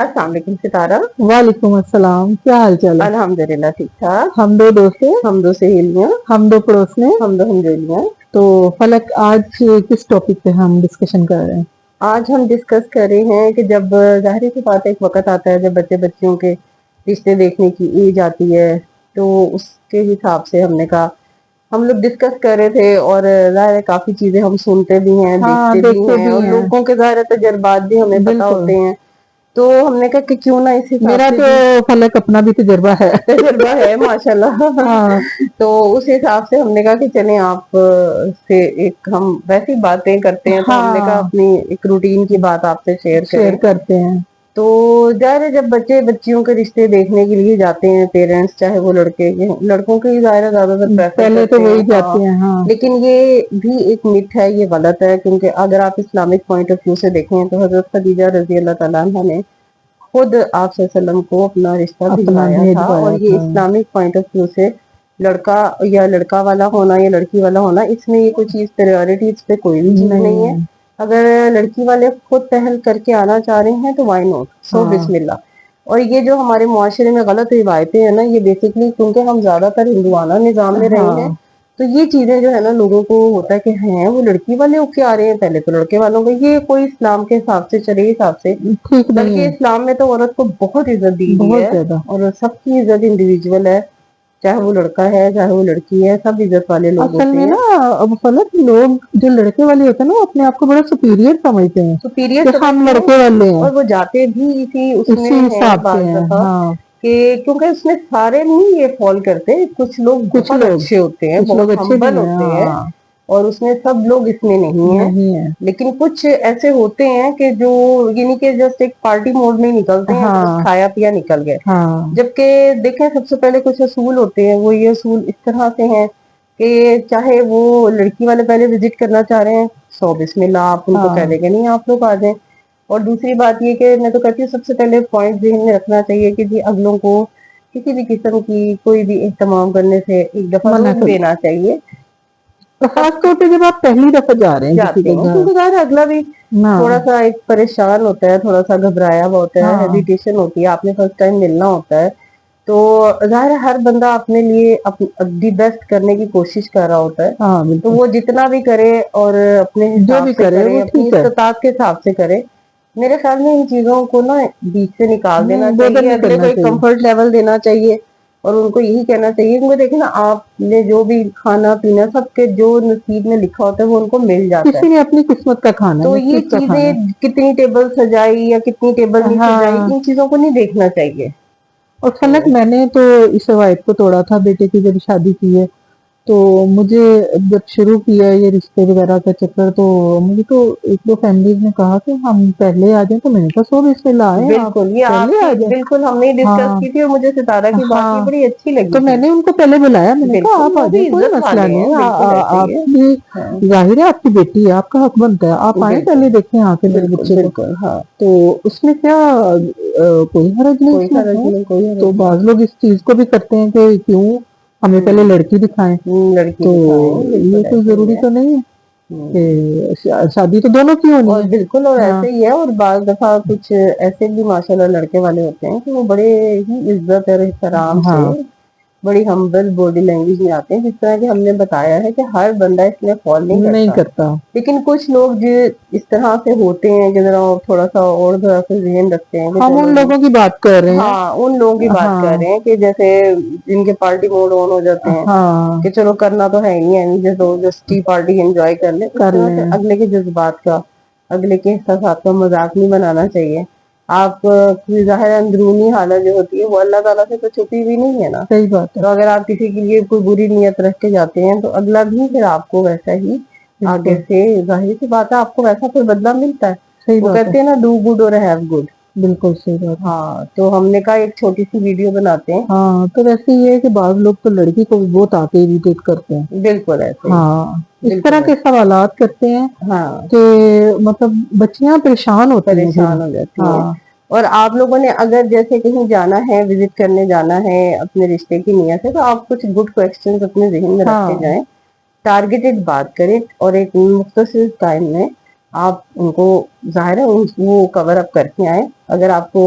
السلام علیکم ستارہ. وعلیکم السلام. کیا حال چال ہے؟ الحمدللہ ٹھیک ٹھاک. ہم دو دوست ہیں، ہم دو سہیلیاں، ہم دو پڑوس میں. ہم دو ہمجولیاں. تو فلک آج کس ٹاپک پہ ہم ڈسکشن کر رہے ہیں؟ آج ہم ڈسکس کر رہے ہیں کہ جب ظاہر سی بات ایک وقت آتا ہے جب بچیوں کے رشتے دیکھنے کی ایج آتی ہے، تو اس کے حساب سے ہم نے کہا ہم لوگ ڈسکس کر رہے تھے. اور ظاہر ہے کافی چیزیں ہم سنتے بھی ہیں، ہاں دیکھتے بھی ہیں، اور ہیں. لوگوں کے ظاہر تجربات بھی ہمیں پتہ بالکل. ہوتے ہیں. تو ہم نے کہا کہ کیوں نہ اس حساب میرا سے تو بھی فلک اپنا بھی تجربہ ہے. تجربہ ہے ماشاءاللہ. ہاں تو اس حساب سے ہم نے کہا کہ چلیں آپ سے ایک ہم ویسی باتیں کرتے ہیں، تو ہم نے کہا ہاں اپنی ایک روٹین کی بات آپ سے شیئر کریں. کرتے ہیں. تو ظاہر ہے جب بچیوں کے رشتے دیکھنے کے لیے جاتے ہیں پیرنٹس، چاہے وہ لڑکوں کے ہی ظاہر ہے زیادہ تر پریفر پہلے تو کرتے ہیں. وہی ہاں، جاتے ہیں. ہاں لیکن یہ بھی ایک متھ ہے، یہ غلط ہے. کیونکہ اگر آپ اسلامک پوائنٹ آف ویو سے دیکھیں تو حضرت خدیجہ رضی اللہ تعالیٰ عنہا نے خود آپ صلی اللہ علیہ وسلم کو اپنا رشتہ اپنا بھجوایا بھیج تھا. اور پایا یہ تھا. اسلامک پوائنٹ آف ویو سے لڑکا والا ہونا یا لڑکی والا ہونا، اس میں یہ کوئی چیز پریورٹیز پہ کوئی بھی چیز نہیں ہے. اگر لڑکی والے خود پہل کر کے آنا چاہ رہے ہیں تو وائی ناٹ، سو ہاں بسم اللہ. اور یہ جو ہمارے معاشرے میں غلط روایتیں ہیں نا، یہ بیسکلی کیونکہ ہم زیادہ تر ہندوانہ نظام میں رہے ہیں، ہاں تو یہ چیزیں جو ہے نا لوگوں کو ہوتا ہے کہ ہیں وہ لڑکی والے ہو کے آ رہے ہیں، پہلے تو لڑکے والوں کو. یہ کوئی اسلام کے حساب سے چلے حساب سے، ٹھیک نہیں بلکہ ہے. اسلام میں تو عورت کو بہت عزت دی گئی بہت ہے. زیادہ. اور سب کی عزت انڈیویجول ہے، چاہے وہ لڑکا ہے چاہے وہ لڑکی ہے، سب عزت والے لوگ اصل ہوتے میں ہیں. نا اب فلک لوگ جو لڑکے والے ہوتے ہیں نا وہ اپنے آپ کو بڑا سپیریئر سمجھتے ہیں سپیریئر کہ ہم سمجھتے ہیں، لڑکے والے ہیں. اور وہ جاتے بھی اس میں اسی ہیں حساب سے بعض ہیں. دفعہ ہاں کہ کیونکہ اس میں سارے نہیں یہ فال کرتے. کچھ لوگ بہت اچھے ہوتے ہیں، کچھ لوگ بہت اچھے بھی ہمبل ہیں. ہوتے ہیں، ہاں اور اس میں سب لوگ اس میں نہیں ہیں. لیکن کچھ ایسے ہوتے ہیں کہ جو یعنی کہ جسٹ ایک پارٹی موڈ میں نکلتے ہیں، تو بس ہاں کھایا پیا نکل گئے. ہاں جبکہ دیکھیں سب سے پہلے کچھ اصول ہوتے ہیں، وہ یہ اصول اس طرح سے ہیں کہ چاہے وہ لڑکی والے پہلے وزٹ کرنا چاہ رہے ہیں، سو بسم اللہ، آپ ان کو کہہ ہاں دیں گے نہیں آپ لوگ آ جائیں. اور دوسری بات یہ کہ میں تو کہتی ہوں سب سے پہلے پوائنٹ ذہن میں رکھنا چاہیے کہ جی اگلوں کو کسی بھی قسم کی کوئی بھی اہتمام کرنے سے ایک دفعہ منع روک کر دینا چاہیے. خاص طور پہ جب آپ پہلی دفعہ جا رہے ہیں کسی جاتے کے ہیں گھر. کیونکہ ظاہر ہے اگلا بھی نہ تھوڑا سا ایک پریشان ہوتا ہے، تھوڑا سا گھبرایا ہوا ہوتا ہے، ہاں ہیزیٹیشن ہوتی ہے، آپ نے فرسٹ ٹائم ملنا ہوتا ہے. تو ظاہر ہے ہر بندہ اپنے لیے دی بیسٹ کرنے کی کوشش کر رہا ہوتا ہے. ہاں تو بالکل. وہ جتنا بھی کرے اور اپنے جو حساب بھی سے کرے، وہ اپنی ٹھیک ہے. استطاعت کے حساب سے کرے. میرے خیال میں ان چیزوں کو نا بیچ سے نکال دینا نہیں بودر چاہیے، نہیں اگلے کو کرنا ایک چاہیے. کمفرٹ لیول دینا چاہیے. اور ان کو یہی کہنا چاہیے کہ دیکھیں نا آپ نے جو بھی کھانا پینا سب کے جو نصیب میں لکھا ہوتا ہے وہ ان کو مل جاتا ہے. کسی نے اپنی قسمت کا کھانا ہے، تو یہ نصیب کا کھانا چیزیں ہے. کتنی ٹیبل سجائی یا کتنی ٹیبل نہیں سجائی، ہاں ان چیزوں کو نہیں دیکھنا چاہیے. اور فلک تو میں نے تو اس روایت کو توڑا تھا. بیٹے کی جب شادی کی ہے تو مجھے جب شروع کیا یہ رشتے وغیرہ کا چکر، تو مجھے تو ایک دو فیملیز نے کہا کہ ہم پہلے آ جائیں. تو میں نے کہا سو بسم اللہ آئے، آپ بالکل یہ آپ پہلے آ کی جائیں. بالکل ہم نے ڈسکس ہاں کی تھی، اور مجھے ستارہ کی بات یہ ہاں بڑی اچھی لگی تو میں تھی. نے ان کو پہلے بلایا. میں نے کہا بالکل آپ آ وہ جائیں، بھی کوئی عزت مسئلہ والے ہیں، نہیں. بالکل ایسے آپ ہی ہے. بھی ہاں ظاہر ہے آپ کی بیٹی ہے، آپ کا حق بنتا ہے آپ آئیں، بالکل پہلے دیکھیں آ کے میرے بالکل بچے کو. بالکل. ہاں تو اس میں کیا کوئی حرج نہیں کوئی اس میں حرج ہے. نہیں، کوئی تو حرج نہیں. بعض لوگ اس چیز کو بھی کرتے ہیں کہ کیوں ہمیں پہلے لڑکی دکھائیں. لڑکی تو دکھائیں، یہ بالکل کوئی ایسے ہی ضروری ہے. تو نہیں ہے کہ شادی تو دونوں کی ہونی اور ہے. بالکل اور ہاں ایسے ہی ہے. اور بعض دفعہ کچھ ایسے بھی ماشاء اللہ لڑکے والے ہوتے ہیں کہ وہ بڑے ہی عزت اور احترام سے ہاں بڑی ہمبل باڈی لینگویج میں آتے ہیں. جس طرح کہ ہم نے بتایا ہے کہ ہر بندہ اس میں فال نہیں کرتا. لیکن کچھ لوگ جو اس طرح سے ہوتے ہیں کہ ذرا تھوڑا سا اور ذرا سا ذہن رکھتے ہیں کہ ہم چلو ان جی، لوگوں کی بات کر رہے ہیں. ہاں ان لوگوں کی بات کر ہاں رہے ہیں کہ جیسے جن کے پارٹی موڈ آن ہو جاتے ہیں ہاں کہ چلو کرنا تو ہے ہی ہے، جسٹی پارٹی انجوائے کر لیں. اس کر طرح سے لیں. اگلے کے جذبات کا، اگلے کے احساسات کا مذاق نہیں بنانا چاہیے. آپ کی ظاہر اندرونی حالت جو ہوتی ہے وہ اللہ تعالیٰ سے تو چھپی ہوئی نہیں ہے نا. صحیح بات ہے. تو اگر آپ کسی کے لیے کوئی بری نیت رکھ کے جاتے ہیں تو اگلا بھی پھر آپ کو ویسا ہی بالکل آگے سے ظاہر سی بات ہے آپ کو ویسا پھر بدلہ ملتا ہے. صحیح وہ بات ہے. کہتے ہیں نا ڈو گڈ اور ہیو گڈ. بالکل صحیح بات ہے. ہاں تو ہم نے کہا ایک چھوٹی سی ویڈیو بناتے ہیں. ہاں تو ویسے یہ ہے کہ بعض لوگ تو لڑکی کو بھی بہت آتے اریٹیٹ کرتے ہیں. بالکل ایسے ہی. ہاں اس طرح بالکل کے ایسے. سوالات کرتے ہیں ہاں کہ مطلب بچیاں پریشان ہوتی ہیں پھر. پریشان ہو جاتی ہیں. ہاں اور آپ لوگوں نے اگر جیسے کہیں جانا ہے، وزٹ کرنے جانا ہے اپنے رشتے کی نیت سے، تو آپ کچھ گڈ کوشچنز اپنے ذہن میں رکھ کے ہاں جائیں. ٹارگیٹڈ بات کریں اور ایک مختصر ٹائم میں آپ ان کو ظاہر ہے وہ کور اپ کر کے آئیں. اگر آپ کو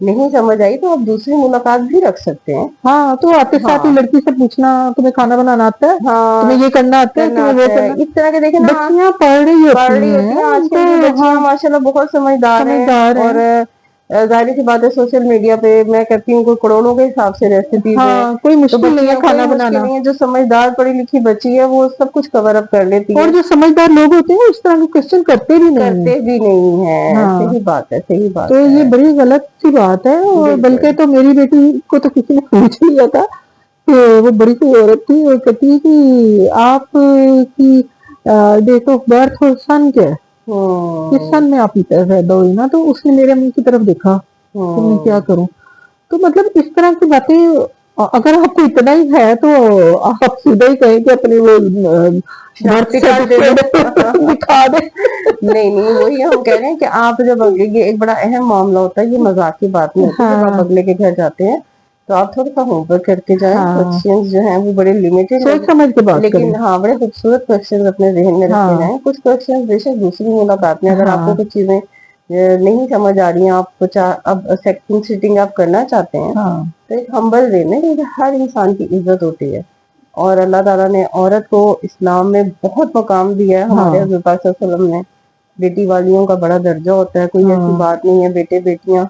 نہیں سمجھ آئی تو آپ دوسری ملاقات بھی رکھ سکتے ہیں. ہاں تو آتے ساتھ ہی لڑکی سے پوچھنا تمہیں کھانا بنانا آتا ہے, ہاں تمہیں یہ کرنا آتا ہے, کرنا تمہیں وہ آتا ہے, کرنا. اس طرح کے دیکھیں نا. بچیاں پڑھ رہی پڑھ ہوتی رہی ہوتی ہیں آج کل کی بچیاں ماشاءاللہ بہت سمجھدار ہیں. سمجھدار ہیں. اور ظاہر سی بات ہے سوشل میڈیا پہ میں کہتی ہوں کوئی کروڑوں کے حساب سے ریسیپیز ہیں, ہاں کوئی تو مشکل نہیں ہے بچیاں کوئی کھانا مشکل بنانا. نہیں ہے. جو سمجھدار پڑھی لکھی بچی ہے وہ سب کچھ کور اپ کر لیتی اور ہے. جو سمجھدار لوگ ہوتے ہیں اس طرح کے کوشچن کرتے بھی نہیں ہیں. کرتے بھی نہیں ہے. ہاں صحیح بات ہے, صحیح تو بات یہ ہے. بڑی غلط سی بات ہے. اور بالکل. بلکہ تو میری بیٹی کو تو کسی نے پوچھ لیا تھا کہ وہ بڑی سی عورت تھی, وہ کہتی ہے کہ آپ کی ڈیٹ آف برتھ اور سن کیا ہے, کس سن میں آپ کی پیدا ہوئی نا. تو اس نے میرے منہ کی طرف دیکھا تو میں کیا کروں. تو مطلب اس طرح کی باتیں اگر آپ کو اتنا ہی ہے تو آپ سیدھا ہی کہیں کہ اپنی وہ برتھ شناختی کارڈ دے دو. سرٹیفکیٹ دکھا دیں. نہیں وہی ہم کہہ رہے ہیں کہ آپ جب یہ ایک بڑا اہم معاملہ ہوتا ہے, یہ مذاق کی بات نہیں ہوتی. جب آپ ہاں اگلے کے گھر جاتے ہیں تو آپ تھوڑا سا ہوم ورک کر کے جائیں. ہاں کوشچنز جو ہیں وہ بڑے لمیٹڈ ہیں, سوچ سمجھ کے بات کریں. لیکن ہاں بڑے خوبصورت کوشچنز اپنے ذہن میں رکھ کے ہاں جائیں. کچھ کوشچنز بے شک دوسری ملاقات میں اگر آپ کو ہاں کچھ چیزیں نہیں سمجھ آ رہی ہیں, آپ کچھ اب سیکنڈ سیٹنگ آپ کرنا چاہتے ہیں, ہاں تو ایک ہمبل وے میں, کیونکہ ہر انسان کی عزت ہوتی ہے. اور اللہ تعالیٰ نے عورت کو اسلام میں بہت مقام دیا ہے. ہمارے ہاں حضور پاک صلی اللہ علیہ وسلم نے بیٹی والیوں کا بڑا درجہ ہوتا ہے. کوئی ایسی ہاں بات نہیں ہے, بیٹے بیٹیاں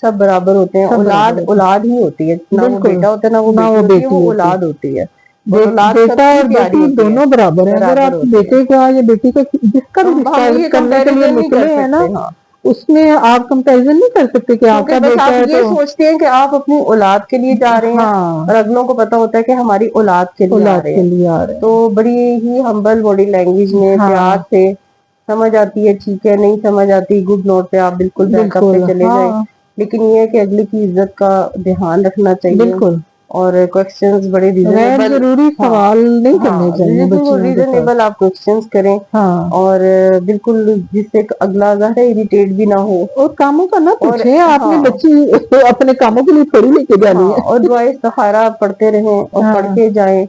سب برابر ہوتے ہیں. سب اولاد برابر ہوتے ہیں. اولاد ہی ہوتی ہے, نہ وہ بالکل بیٹا ہوتا ہے نہ وہ بیٹی ہوتی ہے, وہ اولاد ہوتی ہے. اور اولاد سب بیٹا کی اور پیاری بیٹی ہوتی ہے, دونوں برابر ہیں. اگر برابر آپ ہوتی ہے. بیٹے کا یا بیٹی کا جس کا بھی ہم رشتہ یہ کرنے کے لیے کمپیریزن نہیں کر نکلے ہیں نا, سکتے. ہاں, اس میں آپ کمپیریزن نہیں کر سکتے کہ آپ کیونکہ کا بس بیٹا آپ ہے یہ تو سوچتے ہیں کہ آپ اپنی اولاد کے لیے جا رہے ہیں, ہاں اور اگلوں کو پتا ہوتا ہے کہ ہماری اولاد کے لیے آ اولاد رہے کے ہیں. لیے آ رہے تو بڑی ہی ہمبل باڈی لینگویج میں ہیں. پیار ہاں سے سمجھ آتی ہے, ٹھیک ہے, نہیں سمجھ آتی گڈ نوٹ پہ آپ بالکل بیک اپ پہ بالکل چلے جائیں. ہاں لیکن یہ ہے کہ اگلے کی عزت کا دھیان رکھنا چاہیے. بالکل اور کوشچنز بڑے غیر ریزنیبل, ضروری ہاں سوال نہیں کرنے ہاں چاہیے بالکل بچیوں کے ساتھ. ریزنیبل آپ کوشچنز کریں. ہاں اور بالکل جس سے اگلا ظاہر ہے اریٹیٹ بھی نہ ہو. اور کاموں کا نہ اور پوچھے, آپ نے ہاں بچی اپنے کاموں کے لیے تھوڑی لے کے جانی ہاں, ہے. اور دعائے استخارہ پڑھتے رہیں اور ہاں پڑھتے جائیں,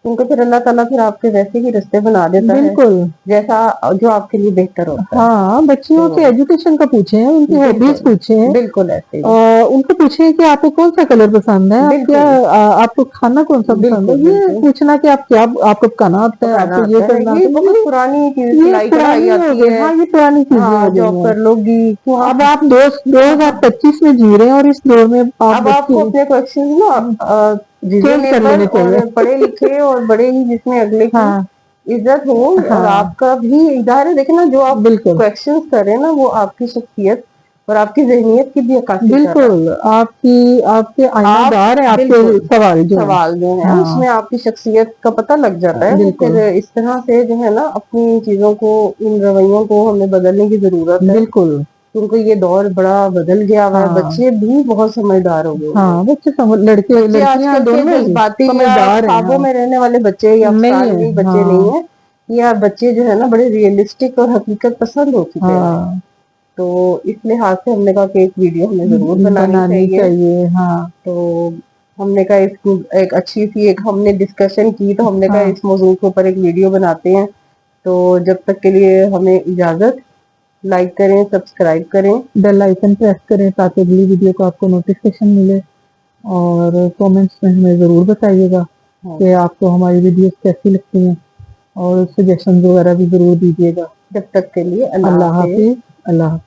کیونکہ پھر اللہ تعالیٰ پھر آپ کے ویسے ہی رستے بنا دیتا ہے بالکل. جیسا جو آپ کے لیے بہتر ہوتا ہے. ہاں بچیوں تو کے ایجوکیشن کا پوچھیں, ان کی ہابیز بالکل پوچھیں, بالکل ایسے ہی ان کو پوچھیں کہ آپ کو کون سا کلر پسند ہے, آپ کیا بالکل آپ کو کھانا کون سا پسند ہے. بالکل یہ بالکل پوچھنا کہ آپ کیا آپ کو پکانا آتا ہے, آپ پکانا کو یہ آتا ہے, کرنا یہ آتا ہے, بہت پرانی چیز, یہ سلائی کڑھائی پرانی ہو آتی گئی. ہے. ہاں یہ پرانی چیزیں ہاں ہو گئی جاب ہیں. کر لو گی تو اب آپ 2025 میں جی رہے ہیں, اور اس دور میں اب آپ کو اپنے کوشچنز نا چینج کر ریزنیبل لینے اور چاہیے. پڑھے لکھے اور بڑے ہی جس میں اگلے کی ہاں عزت ہو, اور ہاں آپ کا بھی ظاہر ہے. دیکھیں نا جو آپ بالکل کوشچنز کر رہے ہیں نا, وہ آپ کی شخصیت اور آپ کی ذہنیت کی بھی عکاسی کر رہا ہے. بالکل آپ کے آئینہ آپ دار ہیں آپ کے بالکل ہیں. سوال جو ہے اس ہاں میں آپ کی شخصیت کا پتہ لگ جاتا ہے. وہ بالکل پھر اس طرح سے جو ہے نا اپنی چیزوں کو, ان رویوں کو ہمیں بدلنے کی ضرورت ہے, بالکل کیونکہ یہ دور بڑا بدل گیا ہوا ہے. ہاں بچے بھی بہت سمجھدار ہو گئے ہیں. ہاں بچے بچے آج لڑکیاں کل کے دونوں ہی جذباتی یا سمجھدار ہیں. خوابوں ہاں میں رہنے والے بچے یا نہیں افسانوی ہے. بچے ہاں نہیں ہیں. یا بچے جو ہے نا بڑے ریئلسٹک اور حقیقت پسند ہو چکے ہیں. ہاں تو اس لحاظ سے ہم نے کہا کہ ایک ویڈیو ہمیں ضرور بنانی چاہیے. ہاں تو ہم نے کہا اس کو ایک اچھی سی ایک ہم نے ڈسکشن کی, تو ہم نے کہا ہاں اس موضوع کے اوپر ایک ویڈیو بناتے ہیں. تو جب تک کے لیے ہمیں اجازت, لائک کریں, سبسکرائب کریں, بیل آئکن پریس کریں تاکہ اگلی ویڈیو کو آپ کو نوٹیفکیشن ملے. اور کامنٹس میں ہمیں ضرور بتائیے گا کہ آپ کو ہماری ویڈیوز کیسی لگتی ہیں, اور سجیشن وغیرہ بھی ضرور دیجیے گا. جب تک کے لیے اللہ اللہ حافظ. حافظ. اللہ حافظ.